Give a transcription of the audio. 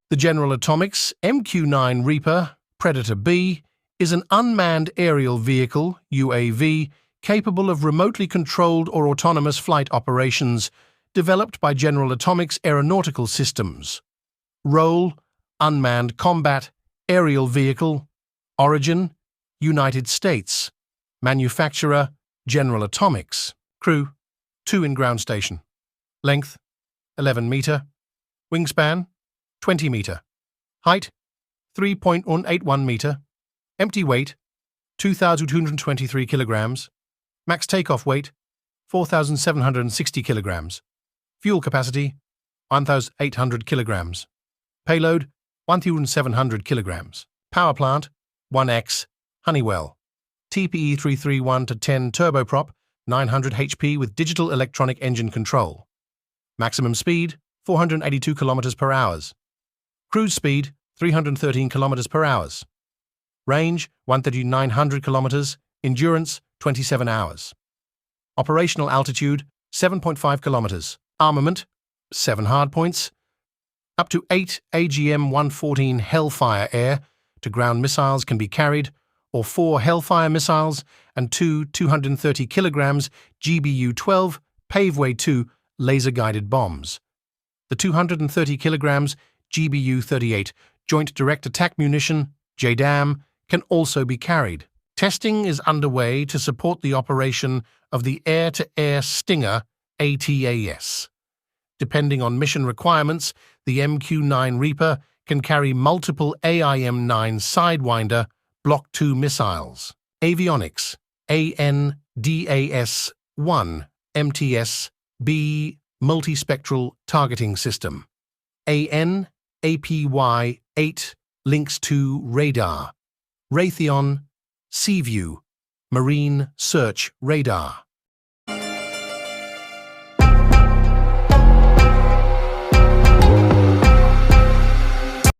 The General Atomics MQ-9 Reaper Predator B is an unmanned aerial vehicle, UAV, capable of remotely controlled or autonomous flight operations, developed by General Atomics Aeronautical Systems. Role: unmanned combat aerial vehicle. Origin: United States. Manufacturer: General Atomics. Crew: 2 in ground station. Length: 11 meter. Wingspan: 20 meter. Height: 3.181 meter. Empty weight: 2,223 kilograms. Max takeoff weight: 4,760 kilograms. Fuel capacity: 1,800 kilograms. Payload: 1,700 kilograms. Power plant: 1X, Honeywell. TPE 331-10 turboprop, 900 HP with digital electronic engine control. Maximum speed: 482 km per hour. Cruise speed: 313 km per hour. Range: 1,900 km. Endurance: 27 hours. Operational altitude: 7.5 km. Armament: 7 hardpoints. Up to 8 AGM-114 Hellfire air-to-ground missiles can be carried, or 4 Hellfire missiles and 2 230 kg GBU-12 Paveway 2 laser-guided bombs. The 230 kg GBU-38 Joint Direct Attack Munition, JDAM, can also be carried. Testing is underway to support the operation of the Air-to-Air Stinger ATAS. Depending on mission requirements, the MQ-9 Reaper can carry multiple AIM-9 Sidewinder Block 2 missiles. Avionics: ANDAS-1 MTS-B Multispectral Targeting System. AN-APY-8 Lynx 2 Radar. Raytheon Seaview Marine Search Radar.